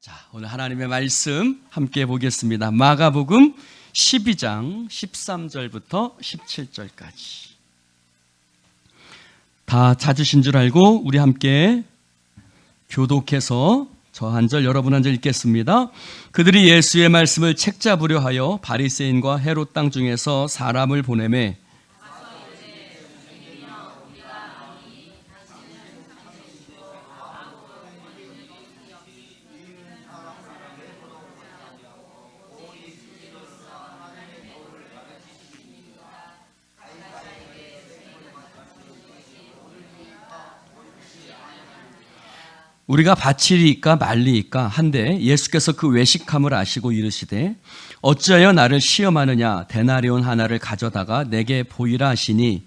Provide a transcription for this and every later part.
자, 오늘 하나님의 말씀 함께 보겠습니다. 마가복음 12장 13절부터 17절까지. 다 찾으신 줄 알고 우리 함께 교독해서 저 한 절 여러분 한 절 읽겠습니다. 그들이 예수의 말씀을 책잡으려 하여 바리새인과 헤롯 땅 중에서 사람을 보내매 우리가 바치리이까 말리이까 한데 예수께서 그 외식함을 아시고 이르시되 어찌하여 나를 시험하느냐 데나리온 하나를 가져다가 내게 보이라 하시니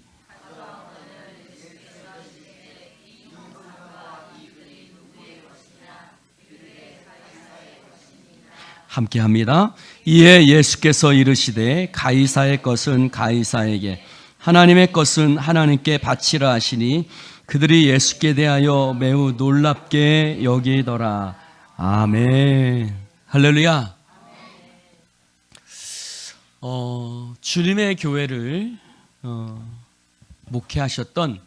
함께합니다. 이에 예수께서 이르시되 가이사의 것은 가이사에게 하나님의 것은 하나님께 바치라 하시니 그들이 예수께 대하여 매우 놀랍게 여기더라. 아멘. 할렐루야. 주님의 교회를 목회하셨던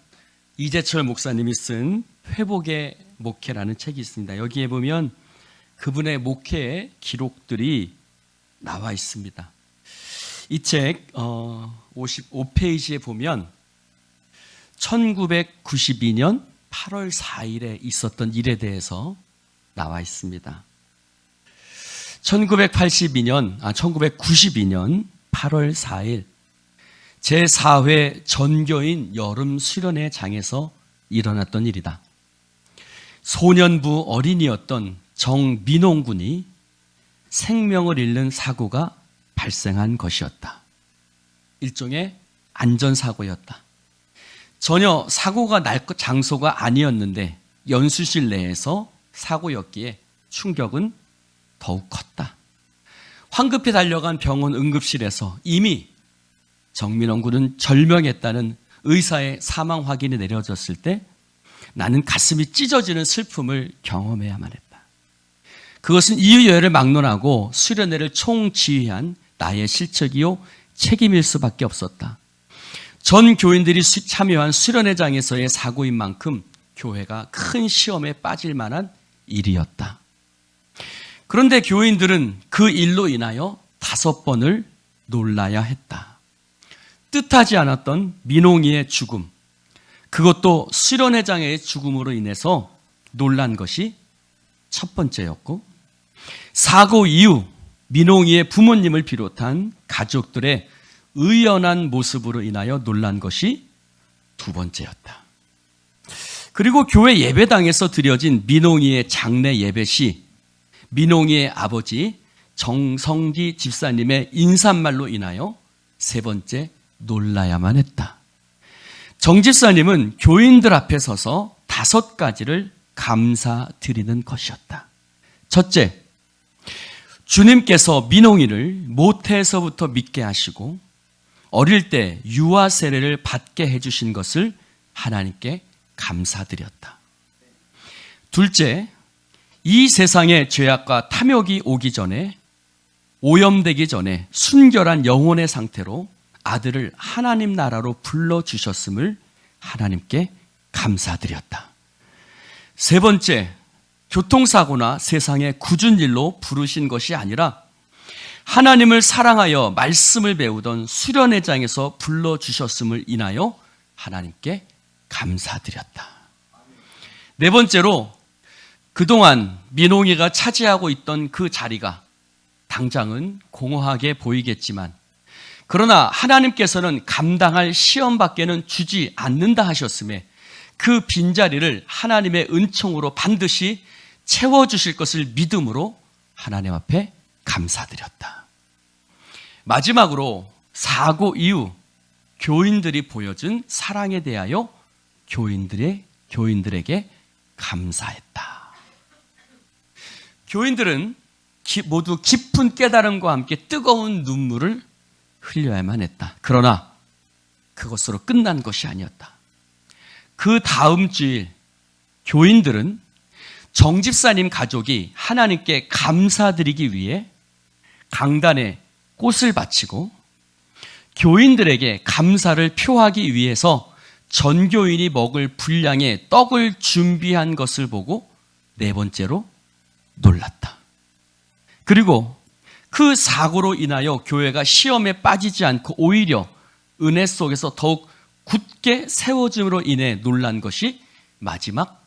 이재철 목사님이 쓴 회복의 목회라는 책이 있습니다. 여기에 보면 그분의 목회의 기록들이 나와 있습니다. 이 책 55페이지에 보면 1992년 8월 4일에 있었던 일에 대해서 나와 있습니다. 1992년 8월 4일 제4회 전교인 여름 수련회 장에서 일어났던 일이다. 소년부 어린이였던 정민홍 군이 생명을 잃는 사고가 발생한 것이었다. 일종의 안전사고였다. 전혀 사고가 날 장소가 아니었는데 연수실 내에서 사고였기에 충격은 더욱 컸다. 황급히 달려간 병원 응급실에서 이미 정민홍 군은 절명했다는 의사의 사망 확인이 내려졌을 때 나는 가슴이 찢어지는 슬픔을 경험해야만 했다. 그것은 이유여야를 막론하고 수련회를 총지휘한 나의 실책이요 책임일 수밖에 없었다. 전 교인들이 참여한 수련회장에서의 사고인 만큼 교회가 큰 시험에 빠질 만한 일이었다. 그런데 교인들은 그 일로 인하여 5번을 놀라야 했다. 뜻하지 않았던 민홍이의 죽음, 그것도 수련회장의 죽음으로 인해서 놀란 것이 첫 번째였고, 사고 이후 민홍이의 부모님을 비롯한 가족들의 의연한 모습으로 인하여 놀란 것이 두 번째였다. 그리고 교회 예배당에서 드려진 민홍이의 장례 예배 시 민홍이의 아버지 정성기 집사님의 인사말로 인하여 세 번째 놀라야만 했다. 정 집사님은 교인들 앞에 서서 5가지를 감사드리는 것이었다. 첫째, 주님께서 민홍이를 모태에서부터 믿게 하시고 어릴 때 유아 세례를 받게 해주신 것을 하나님께 감사드렸다. 둘째, 이 세상에 죄악과 탐욕이 오기 전에 오염되기 전에 순결한 영혼의 상태로 아들을 하나님 나라로 불러주셨음을 하나님께 감사드렸다. 세 번째, 교통사고나 세상의 굳은 일로 부르신 것이 아니라 하나님을 사랑하여 말씀을 배우던 수련회장에서 불러주셨음을 인하여 하나님께 감사드렸다. 네 번째로 그동안 민홍이가 차지하고 있던 그 자리가 당장은 공허하게 보이겠지만 그러나 하나님께서는 감당할 시험밖에는 주지 않는다 하셨음에 그 빈자리를 하나님의 은총으로 반드시 채워주실 것을 믿음으로 하나님 앞에 감사드렸다. 마지막으로 사고 이후 교인들이 보여준 사랑에 대하여 교인들에게 감사했다. 교인들은 모두 깊은 깨달음과 함께 뜨거운 눈물을 흘려야만 했다. 그러나 그것으로 끝난 것이 아니었다. 그 다음 주일 교인들은 정집사님 가족이 하나님께 감사드리기 위해 강단에 꽃을 바치고 교인들에게 감사를 표하기 위해서 전교인이 먹을 분량의 떡을 준비한 것을 보고 네 번째로 놀랐다. 그리고 그 사고로 인하여 교회가 시험에 빠지지 않고 오히려 은혜 속에서 더욱 굳게 세워짐으로 인해 놀란 것이 마지막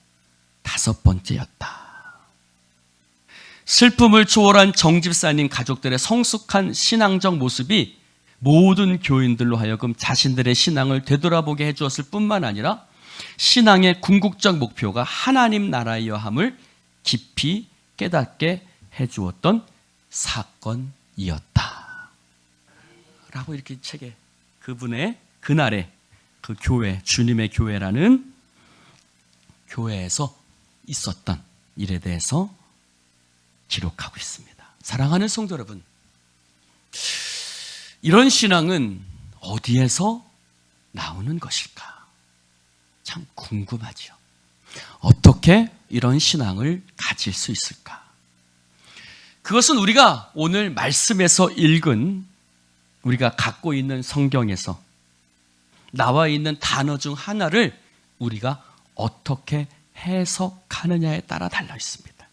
다섯 번째였다. 슬픔을 초월한 정집사님 가족들의 성숙한 신앙적 모습이 모든 교인들로 하여금 자신들의 신앙을 되돌아보게 해주었을 뿐만 아니라 신앙의 궁극적 목표가 하나님 나라이여 함을 깊이 깨닫게 해주었던 사건이었다. 라고 이렇게 책에 그분의 그날의 그 교회, 주님의 교회라는 교회에서 있었던 일에 대해서 기록하고 있습니다. 사랑하는 성도 여러분, 이런 신앙은 어디에서 나오는 것일까? 참 궁금하죠. 어떻게 이런 신앙을 가질 수 있을까? 그것은 우리가 오늘 말씀에서 읽은 우리가 갖고 있는 성경에서 나와 있는 단어 중 하나를 우리가 어떻게 해석하느냐에 따라 달려 있습니다.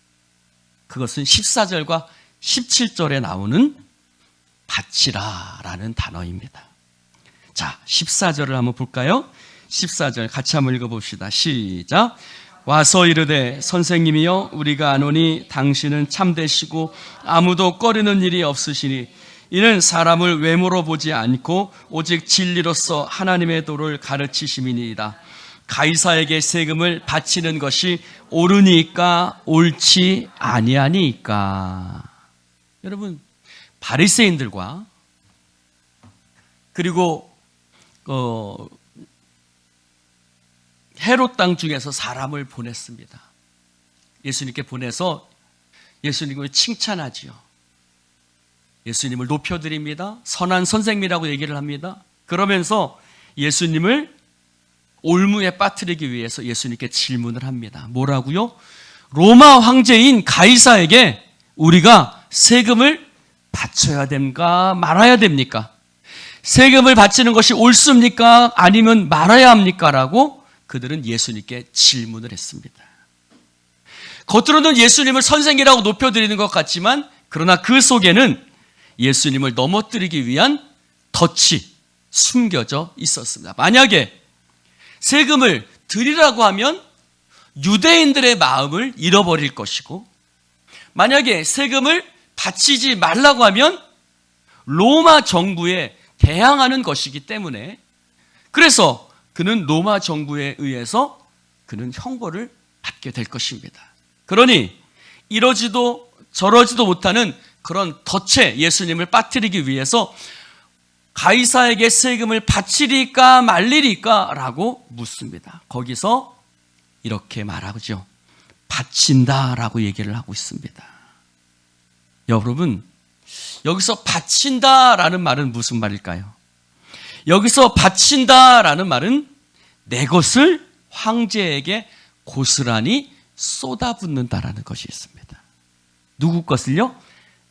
그것은 14절과 17절에 나오는 바치라라는 단어입니다. 자, 14절을 한번 볼까요? 14절 같이 한번 읽어봅시다. 시작. 와서 이르되 선생님이여 우리가 아노니 당신은 참되시고 아무도 꺼리는 일이 없으시니 이는 사람을 외모로 보지 않고 오직 진리로서 하나님의 도를 가르치심이니이다. 가이사에게 세금을 바치는 것이 옳으니까 옳지 아니하니까. 여러분, 바리새인들과 그리고 헤롯 땅 중에서 사람을 보냈습니다. 예수님께 보내서 예수님을 칭찬하지요. 예수님을 높여드립니다. 선한 선생님이라고 얘기를 합니다. 그러면서 예수님을 올무에 빠뜨리기 위해서 예수님께 질문을 합니다. 뭐라고요? 로마 황제인 가이사에게 우리가 세금을 바쳐야 됩니까? 말아야 됩니까? 세금을 바치는 것이 옳습니까? 아니면 말아야 합니까? 라고 그들은 예수님께 질문을 했습니다. 겉으로는 예수님을 선생이라고 높여드리는 것 같지만 그러나 그 속에는 예수님을 넘어뜨리기 위한 덫이 숨겨져 있었습니다. 만약에 세금을 드리라고 하면 유대인들의 마음을 잃어버릴 것이고 만약에 세금을 바치지 말라고 하면 로마 정부에 대항하는 것이기 때문에 그래서 그는 로마 정부에 의해서 그는 형벌을 받게 될 것입니다. 그러니 이러지도 저러지도 못하는 그런 덫에 예수님을 빠뜨리기 위해서 가이사에게 세금을 바치리까 말리리까 라고 묻습니다. 거기서 이렇게 말하죠. 바친다라고 얘기를 하고 있습니다. 여러분, 여기서 바친다라는 말은 무슨 말일까요? 여기서 바친다라는 말은 내 것을 황제에게 고스란히 쏟아붓는다라는 것이 있습니다. 누구 것을요?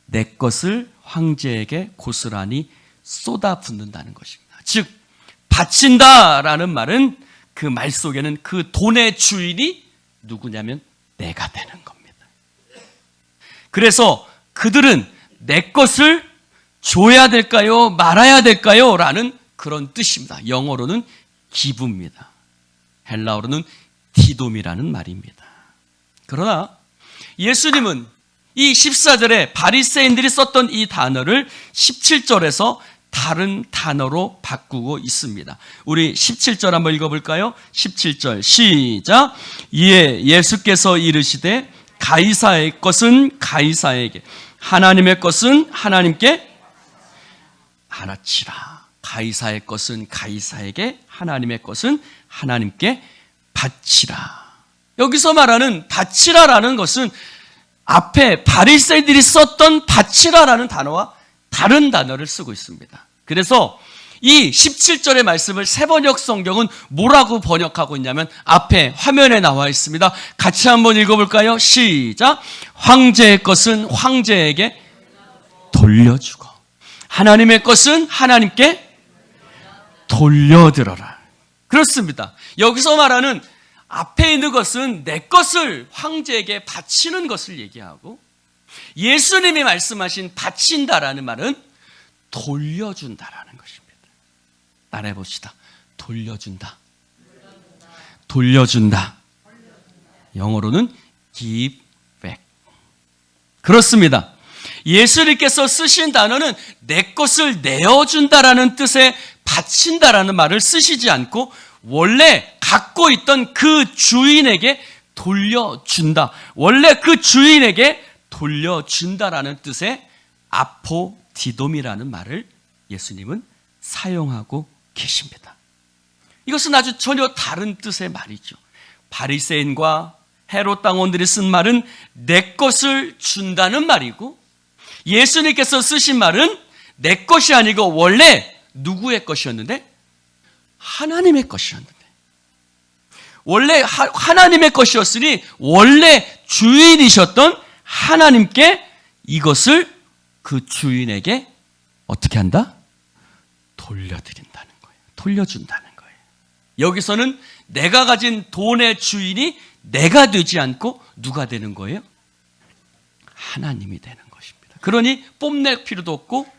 내 것을 황제에게 고스란히 쏟아붓는다는 것입니다. 즉 바친다라는 말은 그 말 속에는 그 돈의 주인이 누구냐면 내가 되는 겁니다. 그래서 그들은 내 것을 줘야 될까요? 말아야 될까요? 라는 그런 뜻입니다. 영어로는 기부입니다. 헬라어로는 디돔이라는 말입니다. 그러나 예수님은 이 14절에 바리새인들이 썼던 이 단어를 17절에서 다른 단어로 바꾸고 있습니다. 우리 17절 한번 읽어볼까요? 17절 시작. 이에 예수께서 이르시되 가이사의 것은 가이사에게 하나님의 것은 하나님께 바치라. 가이사의 것은 가이사에게 하나님의 것은 하나님께 바치라. 여기서 말하는 바치라라는 것은 앞에 바리새인들이 썼던 바치라라는 단어와 다른 단어를 쓰고 있습니다. 그래서 이 17절의 말씀을 새번역 성경은 뭐라고 번역하고 있냐면 앞에 화면에 나와 있습니다. 같이 한번 읽어볼까요? 시작. 황제의 것은 황제에게 돌려주고 하나님의 것은 하나님께 돌려들어라. 그렇습니다. 여기서 말하는 앞에 있는 것은 내 것을 황제에게 바치는 것을 얘기하고, 예수님이 말씀하신 바친다라는 말은 돌려준다라는 것입니다. 따라해 봅시다. 돌려준다. 돌려준다. 영어로는 give back. 그렇습니다. 예수님께서 쓰신 단어는 내 것을 내어준다라는 뜻의 바친다라는 말을 쓰시지 않고 원래 갖고 있던 그 주인에게 돌려준다. 원래 그 주인에게 돌려준다라는 뜻의 아포디돔이라는 말을 예수님은 사용하고 계십니다. 이것은 아주 전혀 다른 뜻의 말이죠. 바리새인과 헤롯 당원들이 쓴 말은 내 것을 준다는 말이고, 예수님께서 쓰신 말은 내 것이 아니고 원래 누구의 것이었는데? 하나님의 것이었는데, 원래 하나님의 것이었으니 원래 주인이셨던 하나님께 이것을 그 주인에게 어떻게 한다? 돌려드린다는 거예요. 돌려준다는 거예요. 여기서는 내가 가진 돈의 주인이 내가 되지 않고 누가 되는 거예요? 하나님이 되는 것입니다. 그러니 뽐낼 필요도 없고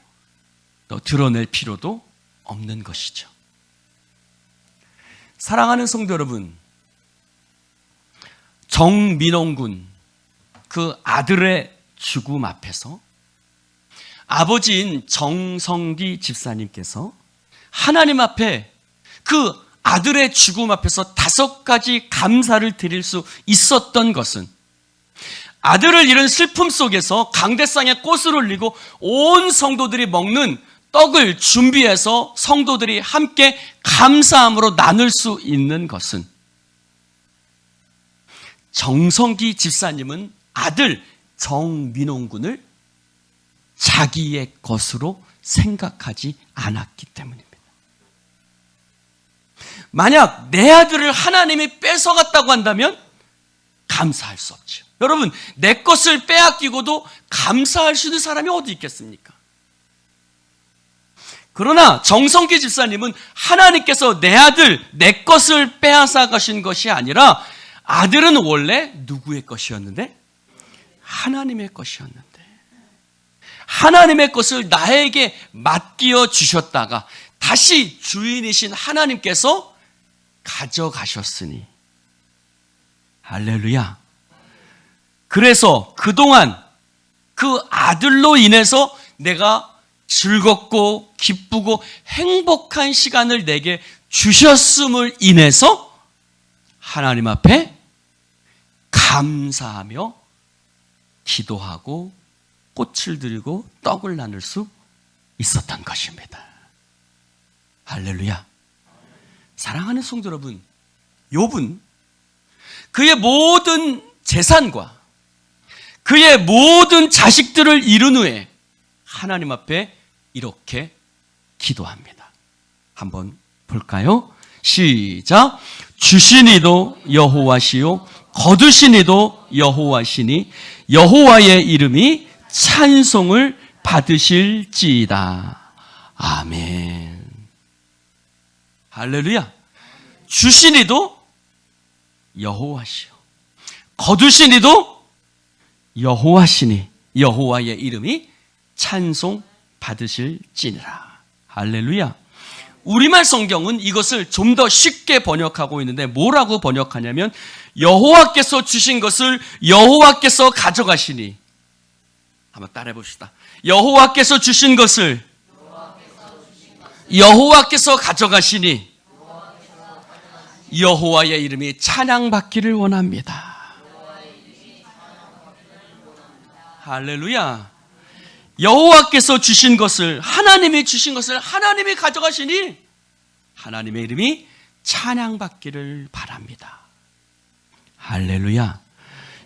또 드러낼 필요도 없는 것이죠. 사랑하는 성도 여러분, 정민홍 군 그 아들의 죽음 앞에서 아버지인 정성기 집사님께서 하나님 앞에 그 아들의 죽음 앞에서 5가지 감사를 드릴 수 있었던 것은, 아들을 잃은 슬픔 속에서 강대상에 꽃을 올리고 온 성도들이 먹는 떡을 준비해서 성도들이 함께 감사함으로 나눌 수 있는 것은, 정성기 집사님은 아들 정민홍 군을 자기의 것으로 생각하지 않았기 때문입니다. 만약 내 아들을 하나님이 뺏어갔다고 한다면 감사할 수 없죠. 여러분, 내 것을 빼앗기고도 감사할 수 있는 사람이 어디 있겠습니까? 그러나 정성기 집사님은 하나님께서 내 아들, 내 것을 빼앗아 가신 것이 아니라 아들은 원래 누구의 것이었는데? 하나님의 것이었는데, 하나님의 것을 나에게 맡겨 주셨다가 다시 주인이신 하나님께서 가져가셨으니, 할렐루야. 그래서 그동안 그 아들로 인해서 내가 즐겁고 기쁘고 행복한 시간을 내게 주셨음을 인해서 하나님 앞에 감사하며 기도하고 꽃을 드리고 떡을 나눌 수 있었던 것입니다. 할렐루야. 사랑하는 성도 여러분, 욥은 그의 모든 재산과 그의 모든 자식들을 잃은 후에 하나님 앞에 이렇게 기도합니다. 한번 볼까요? 시작. 주신 이도 여호와시요 거두신 이도 여호와시니 여호와의 이름이 찬송을 받으실지이다. 아멘. 할렐루야. 주신 이도 여호와시요 거두신 이도 여호와시니 여호와의 이름이 찬송 받으실지니라. 할렐루야. 우리말 성경은 이것을 좀 더 쉽게 번역하고 있는데 뭐라고 번역하냐면 여호와께서 주신 것을 여호와께서 가져가시니. 한번 따라해 봅시다. 여호와께서 주신 것을 여호와께서 가져가시니 여호와의 이름이 찬양받기를 원합니다. 할렐루야. 여호와께서 주신 것을, 하나님이 주신 것을 하나님이 가져가시니 하나님의 이름이 찬양받기를 바랍니다. 할렐루야.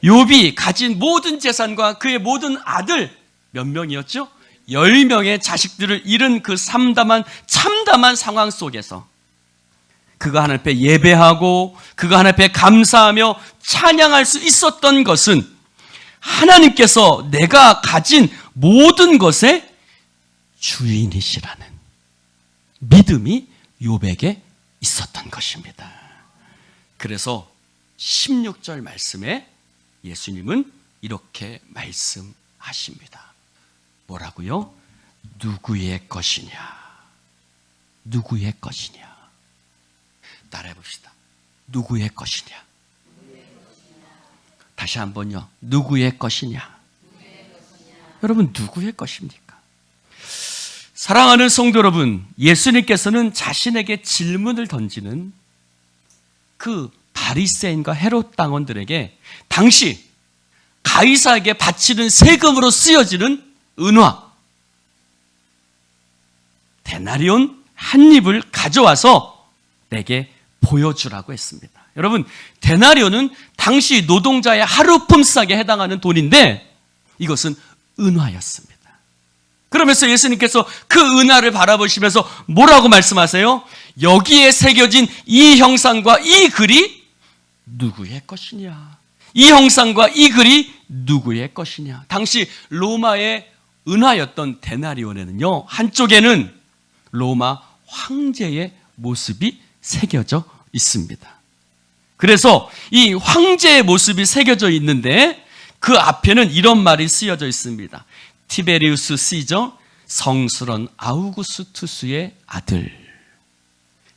욥이 가진 모든 재산과 그의 모든 아들 몇 명이었죠? 10명의 자식들을 잃은 그 참담한 상황 속에서 그가 하나님 앞에 예배하고 그가 하나님 앞에 감사하며 찬양할 수 있었던 것은 하나님께서 내가 가진 모든 것의 주인이시라는 믿음이 욥에게 있었던 것입니다. 그래서 16절 말씀에 예수님은 이렇게 말씀하십니다. 뭐라고요? 누구의 것이냐? 누구의 것이냐? 따라해 봅시다. 누구의 것이냐? 다시 한번요. 누구의 것이냐? 여러분, 누구의 것입니까? 사랑하는 성도 여러분, 예수님께서는 자신에게 질문을 던지는 그 바리새인과 헤롯 당원들에게 당시 가이사에게 바치는 세금으로 쓰여지는 은화 데나리온 한 입을 가져와서 내게 보여주라고 했습니다. 여러분, 데나리온은 당시 노동자의 하루 품삯에 해당하는 돈인데 이것은 은화였습니다. 그러면서 예수님께서 그 은화를 바라보시면서 뭐라고 말씀하세요? 여기에 새겨진 이 형상과 이 글이 누구의 것이냐? 이 형상과 이 글이 누구의 것이냐? 당시 로마의 은화였던 데나리온에는요, 한쪽에는 로마 황제의 모습이 새겨져 있습니다. 그래서 이 황제의 모습이 새겨져 있는데 그 앞에는 이런 말이 쓰여져 있습니다. 티베리우스 시저, 성스러운 아우구스투스의 아들.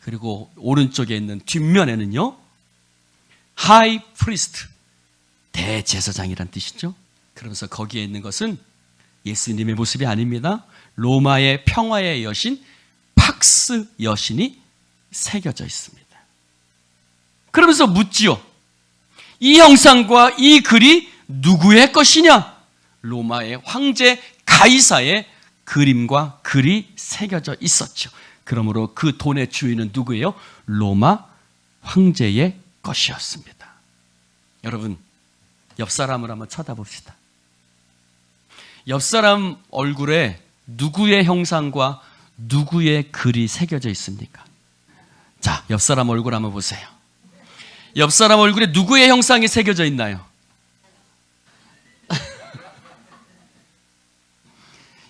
그리고 오른쪽에 있는 뒷면에는요, 하이 프리스트, 대제사장이란 뜻이죠. 그러면서 거기에 있는 것은 예수님의 모습이 아닙니다. 로마의 평화의 여신 팍스 여신이 새겨져 있습니다. 그러면서 묻지요. 이 형상과 이 글이 누구의 것이냐? 로마의 황제 가이사의 그림과 글이 새겨져 있었죠. 그러므로 그 돈의 주인은 누구예요? 로마 황제의 것이었습니다. 여러분, 옆 사람을 한번 쳐다봅시다. 옆 사람 얼굴에 누구의 형상과 누구의 글이 새겨져 있습니까? 자, 옆 사람 얼굴 한번 보세요. 옆 사람 얼굴에 누구의 형상이 새겨져 있나요?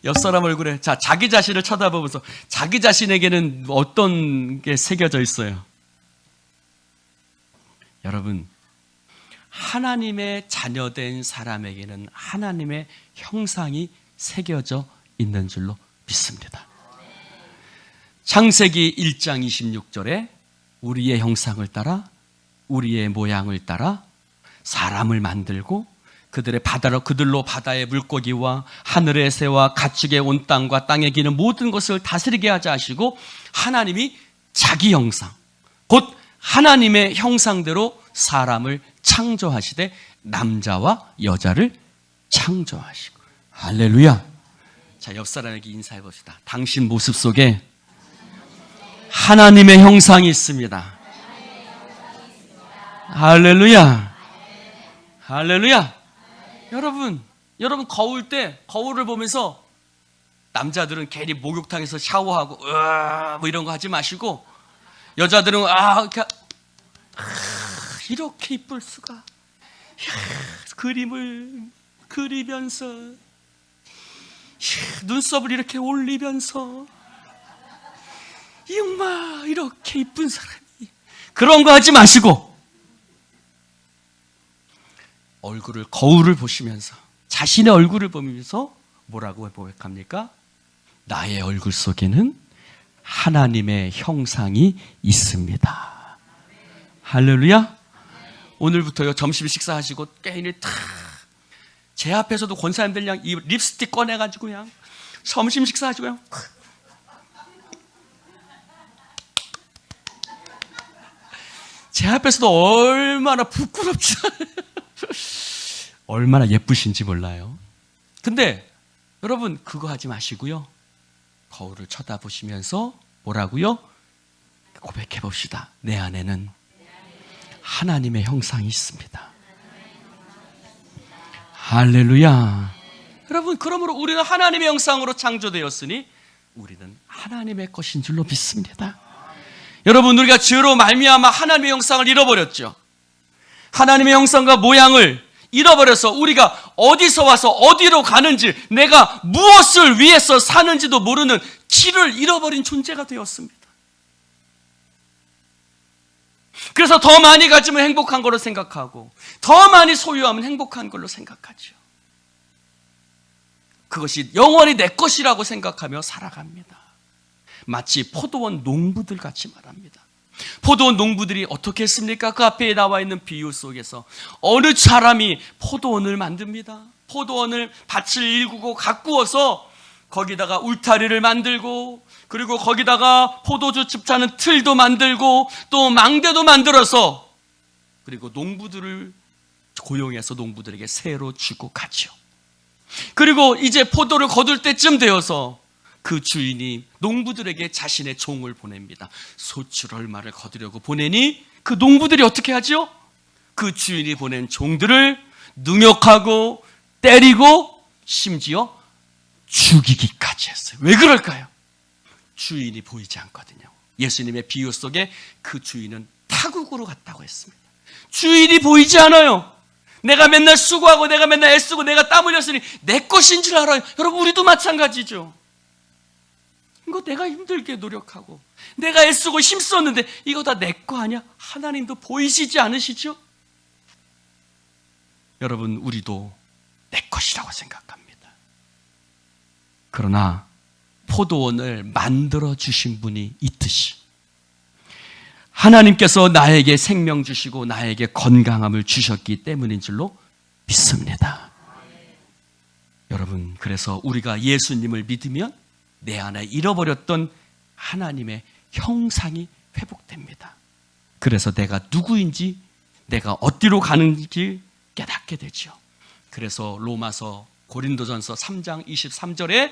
옆 사람 얼굴에, 자, 자기 자신을 쳐다보면서 자기 자신에게는 어떤 게 새겨져 있어요? 여러분, 하나님의 자녀된 사람에게는 하나님의 형상이 새겨져 있는 줄로 믿습니다. 창세기 1장 26절에 우리의 형상을 따라 우리의 모양을 따라 사람을 만들고 그들로 바다의 물고기와 하늘의 새와 가축의 온 땅과 땅에 기는 모든 것을 다스리게 하자 하시고 하나님이 자기 형상, 곧 하나님의 형상대로 사람을 창조하시되 남자와 여자를 창조하시고. 할렐루야. 자, 옆 사람에게 인사해 봅시다. 당신 모습 속에 하나님의 형상이 있습니다. 할렐루야. 할렐루야. 여러분 거울을 보면서 남자들은 괜히 목욕탕에서 샤워하고 뭐 이런 거 하지 마시고 여자들은 이렇게 이쁠 수가, 그림을 그리면서 눈썹을 이렇게 올리면서 이렇게 이쁜 사람이, 그런 거 하지 마시고 거울을 보시면서 자신의 얼굴을 보면서 뭐라고 고백합니까? 나의 얼굴 속에는 하나님의 형상이 있습니다. 할렐루야. 오늘부터요, 점심 식사하시고 깨인이 제 앞에서도 권사님들 그냥 이 립스틱 꺼내가지고 그냥 점심 식사하시고 그냥 제 앞에서도 얼마나 부끄럽지 얼마나 예쁘신지 몰라요. 근데 여러분, 그거 하지 마시고요, 거울을 쳐다보시면서 뭐라고요? 고백해 봅시다. 내 안에는 하나님의 형상이 있습니다. 할렐루야. 여러분, 그러므로 우리는 하나님의 형상으로 창조되었으니 우리는 하나님의 것인 줄로 믿습니다. 여러분, 우리가 죄로 말미암아 하나님의 형상을 잃어버렸죠. 하나님의 형상과 모양을 잃어버려서 우리가 어디서 와서 어디로 가는지, 내가 무엇을 위해서 사는지도 모르는 길을 잃어버린 존재가 되었습니다. 그래서 더 많이 가지면 행복한 걸로 생각하고, 더 많이 소유하면 행복한 걸로 생각하죠. 그것이 영원히 내 것이라고 생각하며 살아갑니다. 마치 포도원 농부들 같이 말합니다. 포도원 농부들이 어떻게 했습니까? 그 앞에 나와 있는 비유 속에서 어느 사람이 포도원을 만듭니다. 포도원을 밭을 일구고 가꾸어서 거기다가 울타리를 만들고, 그리고 거기다가 포도주 즙자는 틀도 만들고, 또 망대도 만들어서, 그리고 농부들을 고용해서 농부들에게 새로 주고 가죠. 그리고 이제 포도를 거둘 때쯤 되어서 그 주인이 농부들에게 자신의 종을 보냅니다. 소출 얼마를 거두려고 보내니 그 농부들이 어떻게 하죠? 그 주인이 보낸 종들을 능욕하고 때리고 심지어 죽이기까지 했어요. 왜 그럴까요? 주인이 보이지 않거든요. 예수님의 비유 속에 그 주인은 타국으로 갔다고 했습니다. 주인이 보이지 않아요. 내가 맨날 수고하고 내가 맨날 애쓰고 내가 땀 흘렸으니 내 것인 줄 알아요. 여러분, 우리도 마찬가지죠. 이거 내가 힘들게 노력하고 내가 애쓰고 힘썼는데 이거 다 내 거 아니야? 하나님도 보이시지 않으시죠? 여러분, 우리도 내 것이라고 생각합니다. 그러나 포도원을 만들어 주신 분이 있듯이 하나님께서 나에게 생명 주시고 나에게 건강함을 주셨기 때문인 줄로 믿습니다. 여러분, 그래서 우리가 예수님을 믿으면 내 안에 잃어버렸던 하나님의 형상이 회복됩니다. 그래서 내가 누구인지, 내가 어디로 가는지 깨닫게 되죠. 그래서 로마서 고린도전서 3장 23절에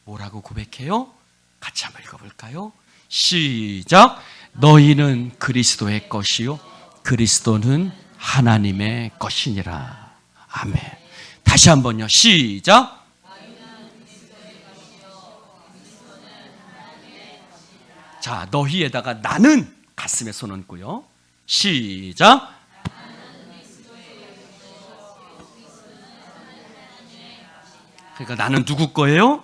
뭐라고 고백해요? 같이 한번 읽어볼까요? 시작. 너희는 그리스도의 것이요 그리스도는 하나님의 것이니라. 아멘. 다시 한번요. 시작. 자, 너희에다가 나는 가슴에 손 얹고요. 시작. 그러니까 나는 누구 거예요?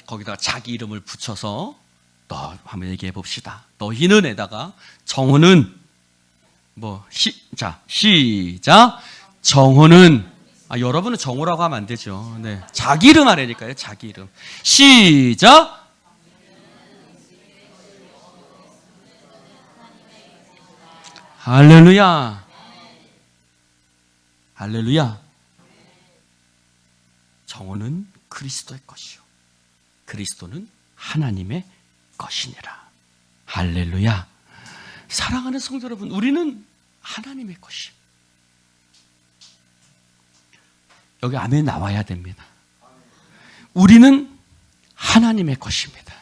거기다가 자기 이름을 붙여서 너 한번 얘기해 봅시다. 너희는에다가 정호는 자, 시작. 정호는 여러분은 정호라고 하면 안 되죠. 네, 자기 이름 하라니까요. 자기 이름. 시작. 할렐루야. 할렐루야. 정오는 그리스도의 것이요 그리스도는 하나님의 것이니라. 할렐루야. 사랑하는 성도 여러분, 우리는 하나님의 것이요. 여기 아멘 나와야 됩니다. 우리는 하나님의 것입니다.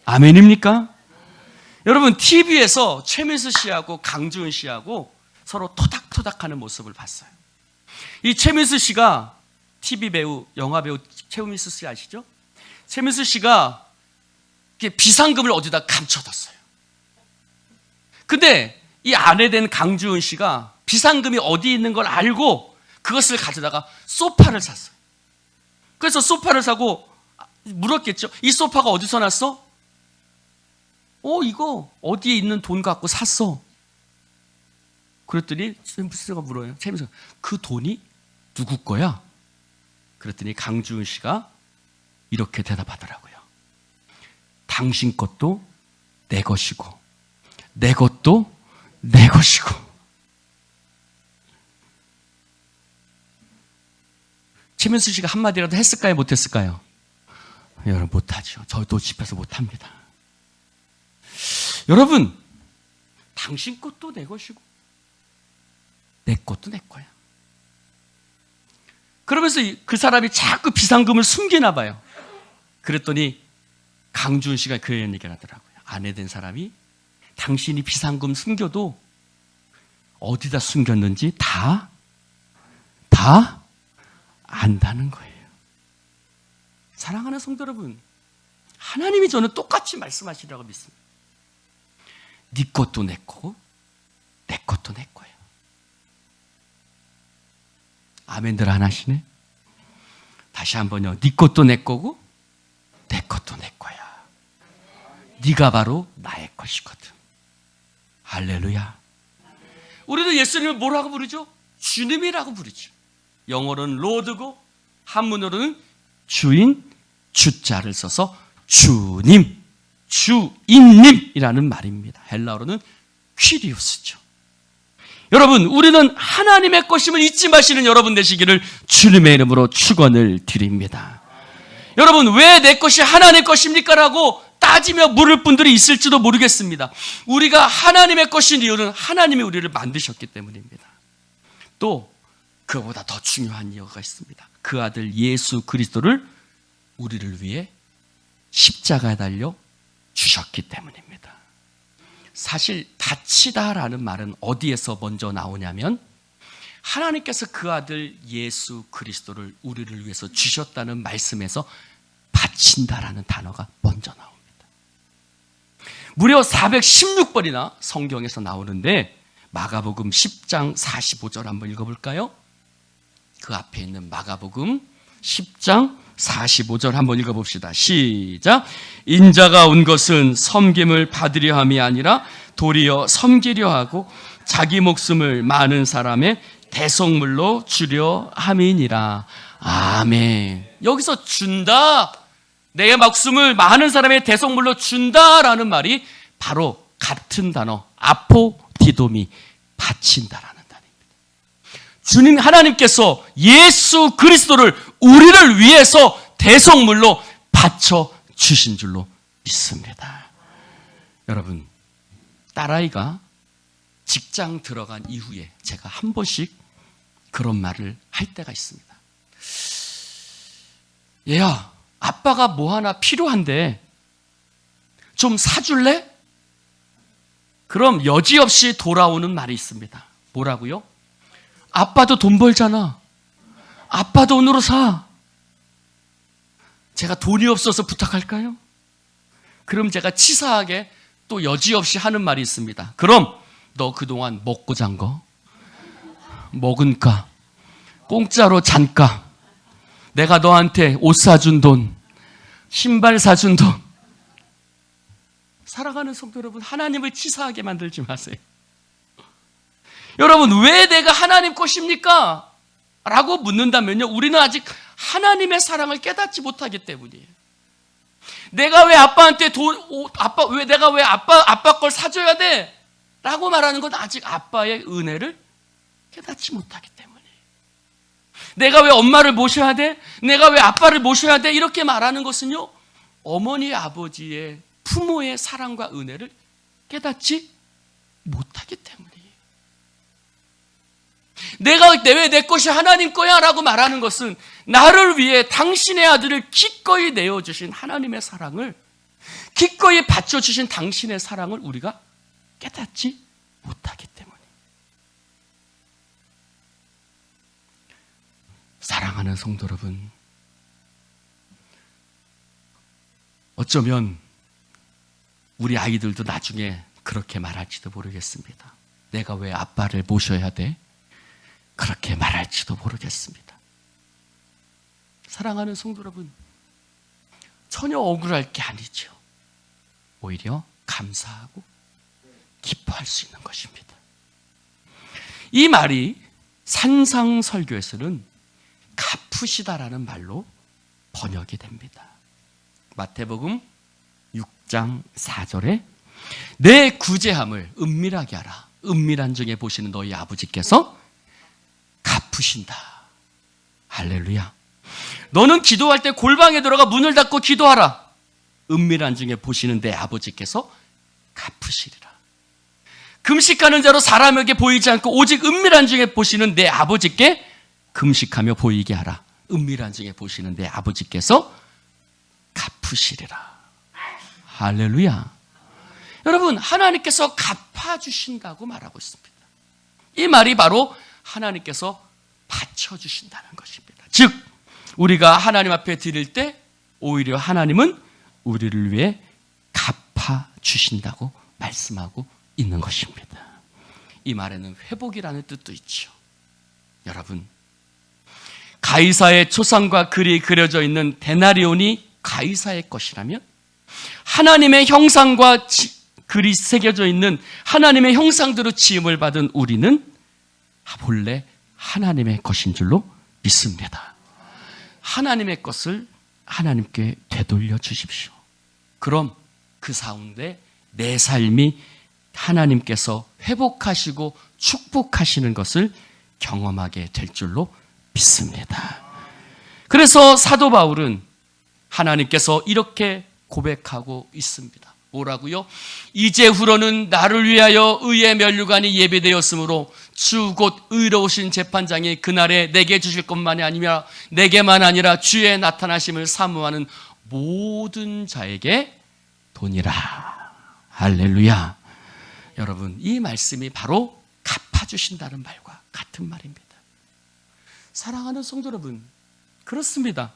아멘입니까? 여러분, TV에서 최민수 씨하고 강주은 씨하고 서로 토닥토닥하는 모습을 봤어요. 이 최민수 씨가 TV 배우, 영화 배우 최민수 씨 아시죠? 최민수 씨가 비상금을 어디다 감춰뒀어요. 근데 이 아내 된 강주은 씨가 비상금이 어디 있는 걸 알고 그것을 가져다가 소파를 샀어요. 그래서 소파를 사고 물었겠죠. 이 소파가 어디서 났어? 이거 어디에 있는 돈 갖고 샀어. 그랬더니 최민수가 물어요. 최민수가 그 돈이 누구 거야? 그랬더니 강주은 씨가 이렇게 대답하더라고요. 당신 것도 내 것이고 내 것도 내 것이고. 최민수 씨가 한마디라도 했을까요? 못했을까요? 여러분, 못하죠. 저도 집에서 못합니다. 여러분, 당신 것도 내 것이고 내 것도 내 거야. 그러면서 그 사람이 자꾸 비상금을 숨기나 봐요. 그랬더니 강주은 씨가 그런 얘기를 하더라고요. 아내 된 사람이 당신이 비상금 숨겨도 어디다 숨겼는지 다 안다는 거예요. 사랑하는 성도 여러분, 하나님이 저는 똑같이 말씀하시라고 믿습니다. 네 것도 내 거고 내 것도 내 거예요. 아멘들 안 하시네? 다시 한번요. 네 것도 내 거고 내 것도 내 거야. 네가 바로 나의 것이거든. 할렐루야. 우리도 예수님을 뭐라고 부르죠? 주님이라고 부르죠. 영어로는 로드고 한문으로는 주인, 주자를 써서 주님, 주인님이라는 말입니다. 헬라어로는 퀴리오스죠. 여러분, 우리는 하나님의 것임을 잊지 마시는 여러분 되시기를 주님의 이름으로 축원을 드립니다. 여러분, 왜 내 것이 하나님의 것입니까? 라고 따지며 물을 분들이 있을지도 모르겠습니다. 우리가 하나님의 것인 이유는 하나님이 우리를 만드셨기 때문입니다. 또 그보다 더 중요한 이유가 있습니다. 그 아들 예수 그리스도를 우리를 위해 십자가에 달려 주셨기 때문입니다. 사실 다치다라는 말은 어디에서 먼저 나오냐면 하나님께서 그 아들 예수 그리스도를 우리를 위해서 주셨다는 말씀에서 바친다라는 단어가 먼저 나옵니다. 무려 416번이나 성경에서 나오는데 마가복음 10장 45절 한번 읽어볼까요? 그 앞에 있는 마가복음 10장 45절 한번 읽어봅시다. 시작. 인자가 온 것은 섬김을 받으려 함이 아니라 도리어 섬기려 하고 자기 목숨을 많은 사람의 대속물로 주려 함이니라. 아멘. 여기서 준다, 내 목숨을 많은 사람의 대속물로 준다라는 말이 바로 같은 단어 아포디도미, 바친다라는 단어입니다. 주님 하나님께서 예수 그리스도를 우리를 위해서 대속물로 바쳐 주신 줄로 믿습니다. 여러분, 딸아이가 직장 들어간 이후에 제가 한 번씩 그런 말을 할 때가 있습니다. 얘야, 아빠가 뭐 하나 필요한데 좀 사줄래? 그럼 여지없이 돌아오는 말이 있습니다. 뭐라고요? 아빠도 돈 벌잖아. 아빠 돈으로 사. 제가 돈이 없어서 부탁할까요? 그럼 제가 치사하게 또 여지없이 하는 말이 있습니다. 그럼 너 그동안 먹고 잔 거, 먹은 가, 공짜로 잔 가, 내가 너한테 옷 사준 돈, 신발 사준 돈. 사랑하는 성도 여러분, 하나님을 치사하게 만들지 마세요. 여러분, 왜 내가 하나님 것입니까? 라고 묻는다면요, 우리는 아직 하나님의 사랑을 깨닫지 못하기 때문이에요. 내가 왜 아빠한테 내가 왜 아빠 걸 사줘야 돼? 라고 말하는 건 아직 아빠의 은혜를 깨닫지 못하기 때문이에요. 내가 왜 엄마를 모셔야 돼? 내가 왜 아빠를 모셔야 돼? 이렇게 말하는 것은요, 어머니, 아버지의, 부모의 사랑과 은혜를 깨닫지 못하기 때문이에요. 내가 왜 내 것이 하나님 거야? 라고 말하는 것은 나를 위해 당신의 아들을 기꺼이 내어주신 하나님의 사랑을, 기꺼이 바쳐주신 당신의 사랑을 우리가 깨닫지 못하기 때문에. 사랑하는 성도 여러분, 어쩌면 우리 아이들도 나중에 그렇게 말할지도 모르겠습니다. 내가 왜 아빠를 모셔야 돼? 그렇게 말할지도 모르겠습니다. 사랑하는 성도 여러분, 전혀 억울할 게 아니죠. 오히려 감사하고 기뻐할 수 있는 것입니다. 이 말이 산상설교에서는 갚으시다라는 말로 번역이 됩니다. 마태복음 6장 4절에 내 구제함을 은밀하게 하라. 은밀한 중에 보시는 너희 아버지께서 갚으신다. 할렐루야. 너는 기도할 때 골방에 들어가 문을 닫고 기도하라. 은밀한 중에 보시는 내 아버지께서 갚으시리라. 금식하는 자로 사람에게 보이지 않고 오직 은밀한 중에 보시는 내 아버지께 금식하며 보이게 하라. 은밀한 중에 보시는 내 아버지께서 갚으시리라. 할렐루야. 여러분, 하나님께서 갚아주신다고 말하고 있습니다. 이 말이 바로 하나님께서 바쳐주신다는 것입니다. 즉 우리가 하나님 앞에 드릴 때 오히려 하나님은 우리를 위해 갚아주신다고 말씀하고 있는 것입니다. 이 말에는 회복이라는 뜻도 있죠. 여러분, 가이사의 초상과 글이 그려져 있는 데나리온이 가이사의 것이라면 하나님의 형상과 글이 새겨져 있는 하나님의 형상대로 지음을 받은 우리는 본래 하나님의 것인 줄로 믿습니다. 하나님의 것을 하나님께 되돌려 주십시오. 그럼 그 가운데 내 삶이 하나님께서 회복하시고 축복하시는 것을 경험하게 될 줄로 믿습니다. 그래서 사도 바울은 하나님께서 이렇게 고백하고 있습니다. 뭐라고요? 이제후로는 나를 위하여 의의 면류관이 예비되었으므로 주 곧 의로우신 재판장이 그날에 내게 주실 것만이 아니라 내게만 아니라 주의 나타나심을 사모하는 모든 자에게 도니라. 할렐루야. 여러분, 이 말씀이 바로 갚아주신다는 말과 같은 말입니다. 사랑하는 성도 여러분, 그렇습니다.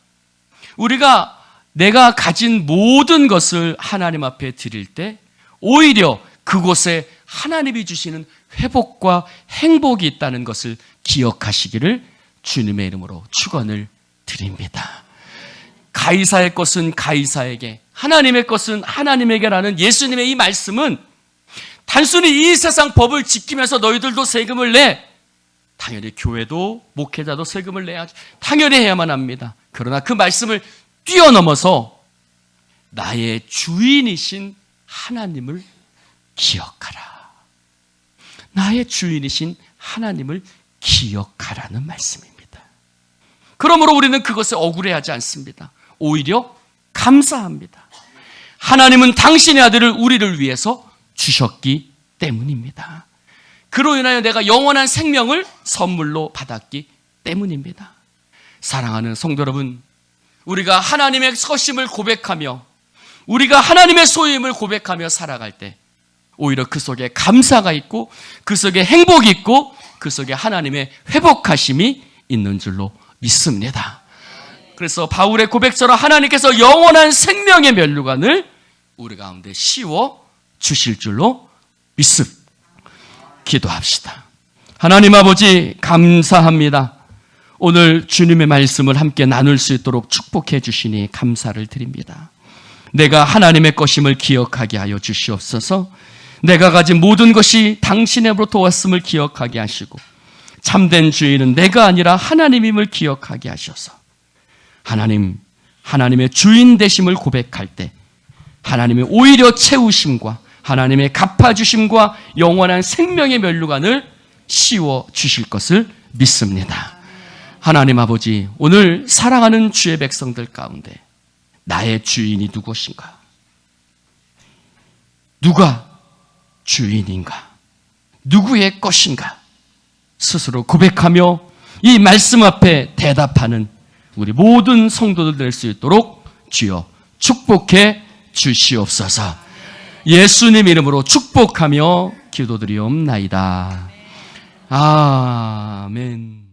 내가 가진 모든 것을 하나님 앞에 드릴 때 오히려 그곳에 하나님이 주시는 회복과 행복이 있다는 것을 기억하시기를 주님의 이름으로 축원을 드립니다. 가이사의 것은 가이사에게, 하나님의 것은 하나님에게라는 예수님의 이 말씀은 단순히 이 세상 법을 지키면서 너희들도 세금을 내, 당연히 교회도 목회자도 세금을 내야지, 당연히 해야만 합니다. 그러나 그 말씀을 뛰어넘어서 나의 주인이신 하나님을 기억하라. 나의 주인이신 하나님을 기억하라는 말씀입니다. 그러므로 우리는 그것에 억울해하지 않습니다. 오히려 감사합니다. 하나님은 당신의 아들을 우리를 위해서 주셨기 때문입니다. 그로 인하여 내가 영원한 생명을 선물로 받았기 때문입니다. 사랑하는 성도 여러분, 우리가 하나님의 것임을 고백하며 우리가 하나님의 소유임을 고백하며 살아갈 때 오히려 그 속에 감사가 있고 그 속에 행복이 있고 그 속에 하나님의 회복하심이 있는 줄로 믿습니다. 그래서 바울의 고백처럼 하나님께서 영원한 생명의 면류관을 우리 가운데 씌워 주실 줄로 믿습니다. 기도합시다. 하나님 아버지, 감사합니다. 오늘 주님의 말씀을 함께 나눌 수 있도록 축복해 주시니 감사를 드립니다. 내가 하나님의 것임을 기억하게 하여 주시옵소서. 내가 가진 모든 것이 당신으로부터 왔음을 기억하게 하시고 참된 주인은 내가 아니라 하나님임을 기억하게 하셔서 하나님의 주인 되심을 고백할 때 하나님의 오히려 채우심과 하나님의 갚아주심과 영원한 생명의 면류관을 씌워 주실 것을 믿습니다. 하나님 아버지, 오늘 사랑하는 주의 백성들 가운데 나의 주인이 누구신가? 누가 주인인가? 누구의 것인가? 스스로 고백하며 이 말씀 앞에 대답하는 우리 모든 성도들 될 수 있도록 주여 축복해 주시옵소서. 예수님 이름으로 축복하며 기도드리옵나이다. 아멘.